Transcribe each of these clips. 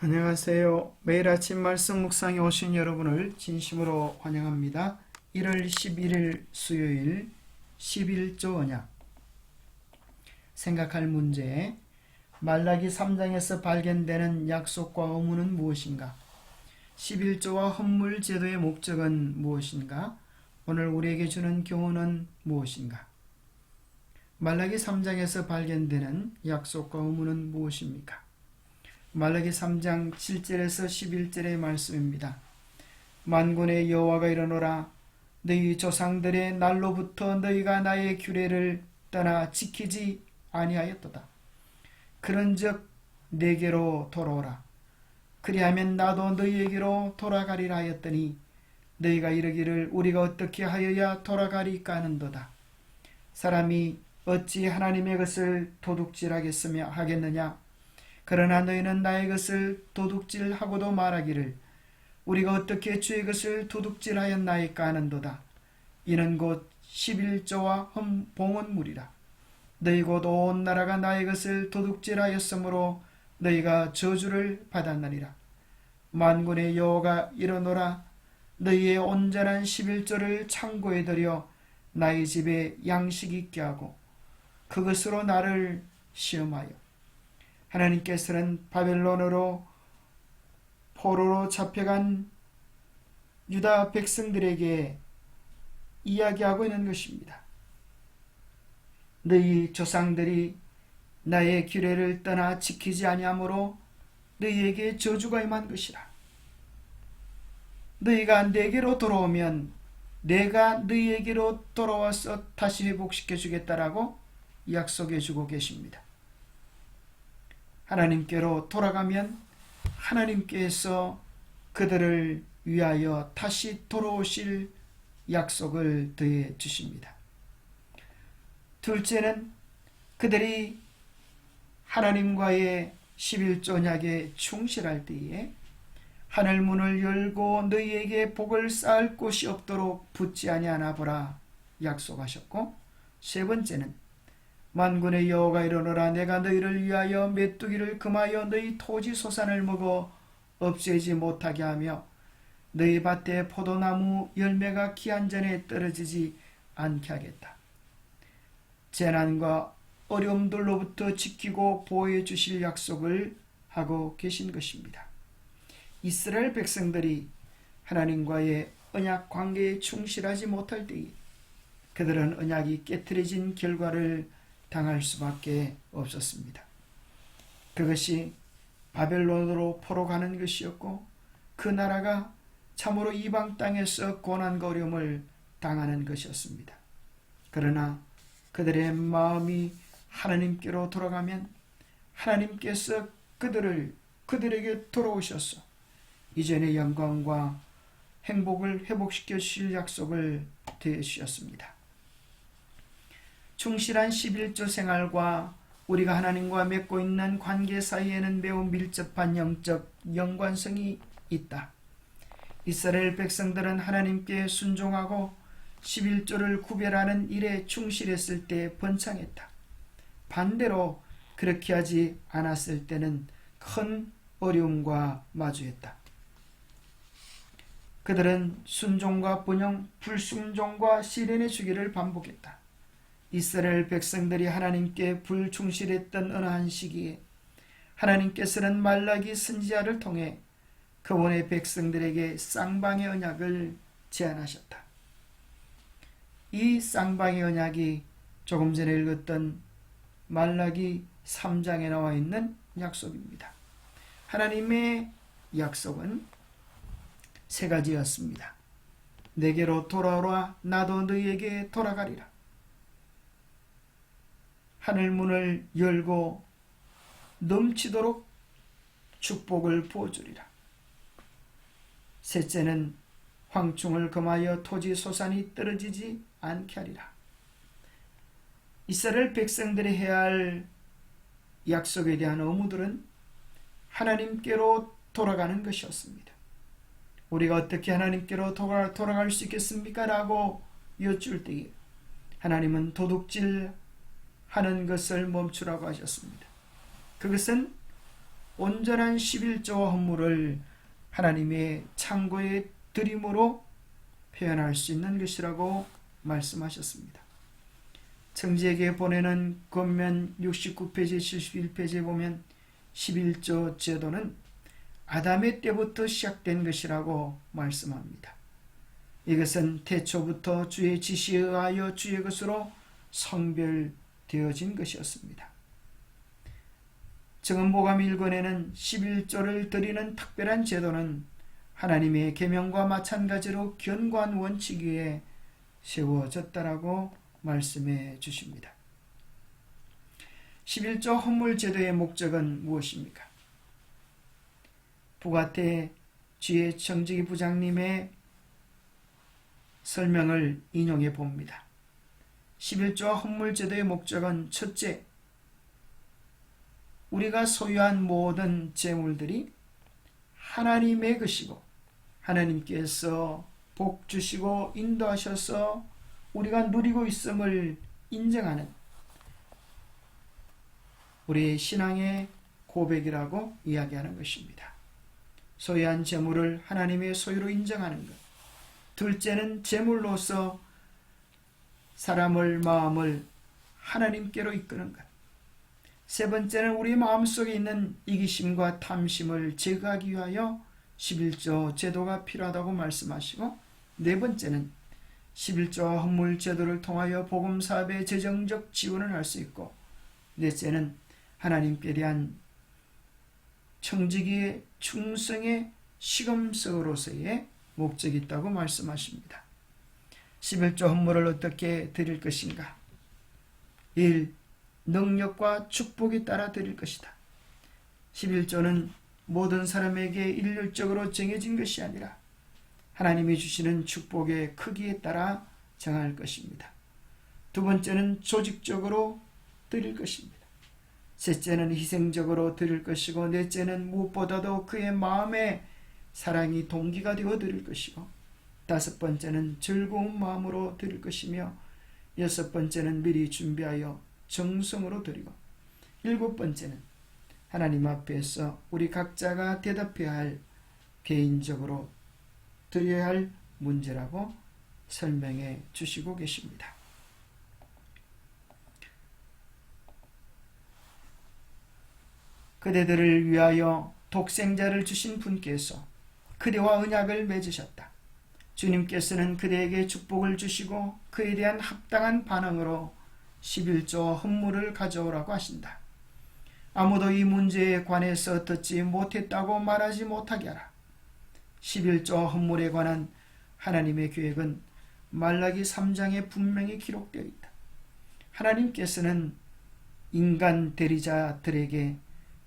안녕하세요. 매일 아침 말씀 묵상에 오신 여러분을 진심으로 환영합니다. 1월 11일 수요일 11조 언약 생각할 문제 말라기 3장에서 발견되는 약속과 의무는 무엇인가? 11조와 헌물 제도의 목적은 무엇인가? 오늘 우리에게 주는 교훈은 무엇인가? 말라기 3장에서 발견되는 약속과 의무는 무엇입니까? 말라기 3장 7절에서 11절의 말씀입니다. 만군의 여호와가 이르노라 너희 조상들의 날로부터 너희가 나의 규례를 떠나 지키지 아니하였도다. 그런즉 내게로 돌아오라. 그리하면 나도 너희에게로 돌아가리라 하였더니 너희가 이르기를 우리가 어떻게 하여야 돌아가리까 하는도다. 사람이 어찌 하나님의 것을 도둑질하겠으며 하겠느냐? 그러나 너희는 나의 것을 도둑질하고도 말하기를 우리가 어떻게 주의 것을 도둑질하였나이까 하는도다. 이는 곧 11조와 봉헌물이라. 너희 곧 온 나라가 나의 것을 도둑질하였으므로 너희가 저주를 받았느니라. 만군의 여호와가 이르노라 너희의 온전한 11조를 창고에 들여 나의 집에 양식 있게 하고 그것으로 나를 시험하여 하나님께서는 바벨론으로 포로로 잡혀간 유다 백성들에게 이야기하고 있는 것입니다. 너희 조상들이 나의 규례를 떠나 지키지 아니하므로 너희에게 저주가 임한 것이라. 너희가 내게로 돌아오면 내가 너희에게로 돌아와서 다시 회복시켜 주겠다라고 약속해 주고 계십니다. 하나님께로 돌아가면 하나님께서 그들을 위하여 다시 돌아오실 약속을 더해 주십니다. 둘째는 그들이 하나님과의 11조 언약에 충실할 때에 하늘 문을 열고 너희에게 복을 쌓을 곳이 없도록 붙지 아니하나 보라 약속하셨고, 세 번째는 만군의 여호와가 이르노라 내가 너희를 위하여 메뚜기를 금하여 너희 토지 소산을 먹어 없애지 못하게 하며 너희 밭에 포도나무 열매가 기한 전에 떨어지지 않게 하겠다. 재난과 어려움들로부터 지키고 보호해 주실 약속을 하고 계신 것입니다. 이스라엘 백성들이 하나님과의 언약 관계에 충실하지 못할 때에 그들은 언약이 깨트려진 결과를 당할 수밖에 없었습니다. 그것이 바벨론으로 포로 가는 것이었고 그 나라가 참으로 이방 땅에서 고난과 어려움을 당하는 것이었습니다. 그러나 그들의 마음이 하나님께로 돌아가면 하나님께서 그들에게 돌아오셔서 이전의 영광과 행복을 회복시켜 주실 약속을 되주셨습니다. 충실한 11조 생활과 우리가 하나님과 맺고 있는 관계 사이에는 매우 밀접한 영적 연관성이 있다. 이스라엘 백성들은 하나님께 순종하고 11조를 구별하는 일에 충실했을 때 번창했다. 반대로 그렇게 하지 않았을 때는 큰 어려움과 마주했다. 그들은 순종과 분영, 불순종과 시련의 주기를 반복했다. 이스라엘 백성들이 하나님께 불충실했던 어느 한 시기에 하나님께서는 말라기 선지자를 통해 그분의 백성들에게 쌍방의 언약을 제안하셨다. 이 쌍방의 언약이 조금 전에 읽었던 말라기 3장에 나와 있는 약속입니다. 하나님의 약속은 세 가지였습니다. 내게로 돌아오라 나도 너희에게 돌아가리라. 하늘문을 열고 넘치도록 축복을 부어주리라. 셋째는 황충을 금하여 토지 소산이 떨어지지 않게 하리라. 이스라엘 백성들이 해야 할 약속에 대한 의무들은 하나님께로 돌아가는 것이었습니다. 우리가 어떻게 하나님께로 돌아갈 수 있겠습니까? 라고 여쭐 때에 하나님은 도둑질 하는 것을 멈추라고 하셨습니다. 그것은 온전한 11조와 헌물을 하나님의 창고에 드림으로 표현할 수 있는 것이라고 말씀하셨습니다. 청지에게 보내는 권면 69페이지 71페이지에 보면 11조 제도는 아담의 때부터 시작된 것이라고 말씀합니다. 이것은 태초부터 주의 지시에 의하여 주의 것으로 성별되어진 것이었습니다. 증언보감 1권에는 11조를 드리는 특별한 제도는 하나님의 계명과 마찬가지로 견고한 원칙 위에 세워졌다라고 말씀해 주십니다. 11조 헌물 제도의 목적은 무엇입니까? 부가태 주의 청지기 부장님의 설명을 인용해 봅니다. 11조 헌물 제도의 목적은 첫째, 우리가 소유한 모든 재물들이 하나님의 것이고 하나님께서 복 주시고 인도하셔서 우리가 누리고 있음을 인정하는 우리의 신앙의 고백이라고 이야기하는 것입니다. 소유한 재물을 하나님의 소유로 인정하는 것. 둘째는 재물로서 사람을 마음을 하나님께로 이끄는 것. 세 번째는 우리 마음속에 있는 이기심과 탐심을 제거하기 위하여 11조 제도가 필요하다고 말씀하시고, 네 번째는 11조 헌물 제도를 통하여 복음 사업의 재정적 지원을 할 수 있고, 넷째는 하나님께 대한 청지기의 충성의 시금석으로서의 목적이 있다고 말씀하십니다. 11조 헌물을 어떻게 드릴 것인가? 1. 능력과 축복에 따라 드릴 것이다. 11조는 모든 사람에게 일률적으로 정해진 것이 아니라 하나님이 주시는 축복의 크기에 따라 정할 것입니다. 두 번째는 조직적으로 드릴 것입니다. 셋째는 희생적으로 드릴 것이고, 넷째는 무엇보다도 그의 마음에 사랑이 동기가 되어 드릴 것이고, 다섯 번째는 즐거운 마음으로 드릴 것이며, 여섯 번째는 미리 준비하여 정성으로 드리고, 일곱 번째는 하나님 앞에서 우리 각자가 대답해야 할 개인적으로 드려야 할 문제라고 설명해 주시고 계십니다. 그대들을 위하여 독생자를 주신 분께서 그대와 언약을 맺으셨다. 주님께서는 그대에게 축복을 주시고 그에 대한 합당한 반응으로 11조 헌물을 가져오라고 하신다. 아무도 이 문제에 관해서 듣지 못했다고 말하지 못하게 하라. 11조 헌물에 관한 하나님의 계획은 말라기 3장에 분명히 기록되어 있다. 하나님께서는 인간 대리자들에게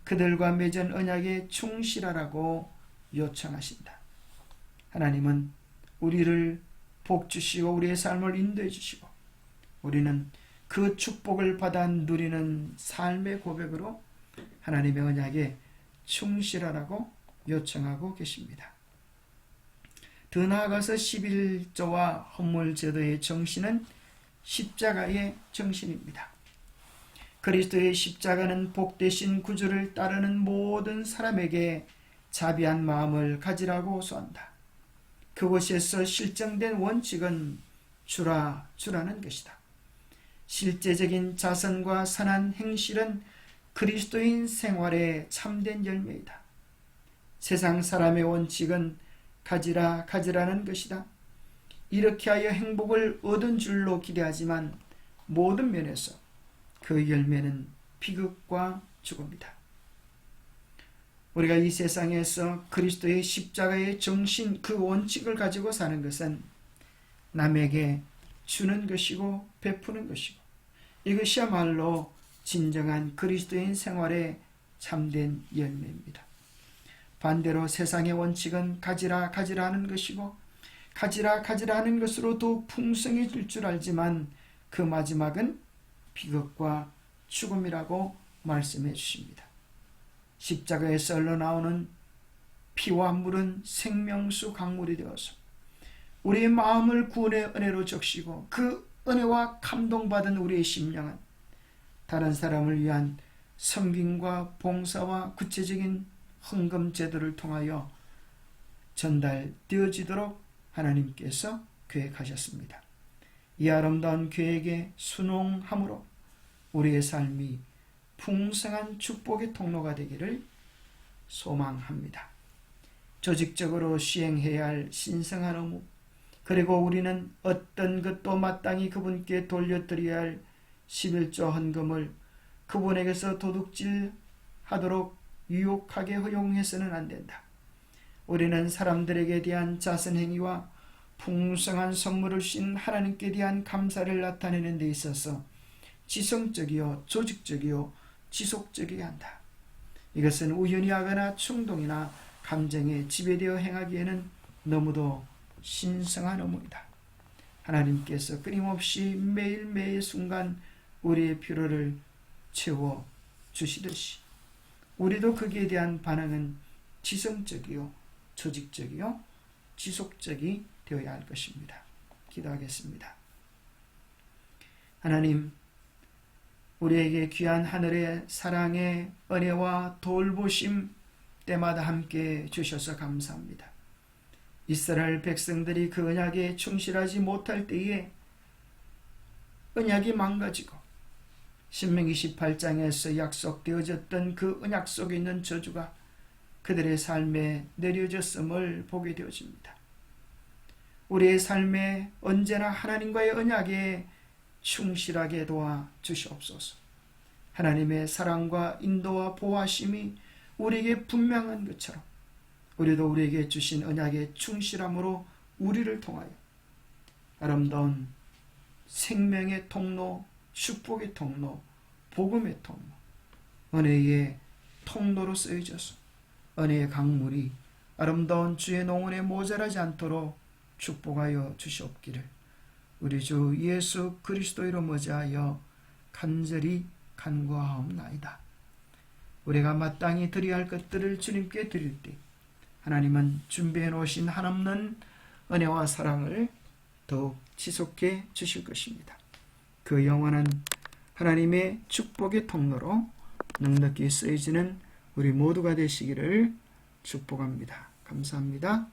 그들과 맺은 언약에 충실하라고 요청하신다. 하나님은 우리를 복 주시고 우리의 삶을 인도해 주시고, 우리는 그 축복을 받아 누리는 삶의 고백으로 하나님의 언약에 충실하라고 요청하고 계십니다. 더 나아가서 11조와 헌물 제도의 정신은 십자가의 정신입니다. 그리스도의 십자가는 복되신 구주를 따르는 모든 사람에게 자비한 마음을 가지라고 호소한다. 그곳에서 실정된 원칙은 주라는 것이다. 실제적인 자선과 선한 행실은 그리스도인 생활의 참된 열매이다. 세상 사람의 원칙은 가지라는 것이다. 이렇게 하여 행복을 얻은 줄로 기대하지만 모든 면에서 그 열매는 비극과 죽음이다. 우리가 이 세상에서 그리스도의 십자가의 정신, 그 원칙을 가지고 사는 것은 남에게 주는 것이고 베푸는 것이고, 이것이야말로 진정한 그리스도인 생활의 참된 열매입니다. 반대로 세상의 원칙은 가지라 하는 것이고, 가지라 하는 것으로 더욱 풍성해질 줄 알지만 그 마지막은 비극과 죽음이라고 말씀해 주십니다. 십자가에서 흘러나오는 피와 물은 생명수 강물이 되어서 우리의 마음을 구원의 은혜로 적시고, 그 은혜와 감동받은 우리의 심령은 다른 사람을 위한 섬김과 봉사와 구체적인 헌금 제도를 통하여 전달되어지도록 하나님께서 계획하셨습니다. 이 아름다운 계획에 순종함으로 우리의 삶이 풍성한 축복의 통로가 되기를 소망합니다. 조직적으로 시행해야 할 신성한 의무, 그리고 우리는 어떤 것도 마땅히 그분께 돌려드려야 할 11조 헌금을 그분에게서 도둑질하도록 유혹하게 허용해서는 안 된다. 우리는 사람들에게 대한 자선행위와 풍성한 선물을 주신 하나님께 대한 감사를 나타내는 데 있어서 지성적이요, 조직적이요, 지속적이어야 한다. 이것은 우연히 하거나 충동이나 감정에 지배되어 행하기에는 너무도 신성한 의무이다. 하나님께서 끊임없이 매일매일 순간 우리의 필요를 채워 주시듯이 우리도 거기에 대한 반응은 지성적이요, 조직적이요, 지속적이 되어야 할 것입니다. 기도하겠습니다. 하나님, 우리에게 귀한 하늘의 사랑의 은혜와 돌보심 때마다 함께 주셔서 감사합니다. 이스라엘 백성들이 그 언약에 충실하지 못할 때에 언약이 망가지고 신명기 18장에서 약속되어졌던 그 언약 속에 있는 저주가 그들의 삶에 내려졌음을 보게 되어집니다. 우리의 삶에 언제나 하나님과의 언약에 충실하게 도와 주시옵소서. 하나님의 사랑과 인도와 보호하심이 우리에게 분명한 것처럼 우리도 우리에게 주신 언약에 충실함으로 우리를 통하여 아름다운 생명의 통로, 축복의 통로, 복음의 통로, 은혜의 통로로 쓰여져서 은혜의 강물이 아름다운 주의 농원에 모자라지 않도록 축복하여 주시옵기를 우리 주 예수 그리스도로 머지하여 간절히 간구하옵나이다. 우리가 마땅히 드려야 할 것들을 주님께 드릴 때 하나님은 준비해 놓으신 한없는 은혜와 사랑을 더욱 지속해 주실 것입니다. 그 영원한 하나님의 축복의 통로로 넉넉히 쓰여지는 우리 모두가 되시기를 축복합니다. 감사합니다.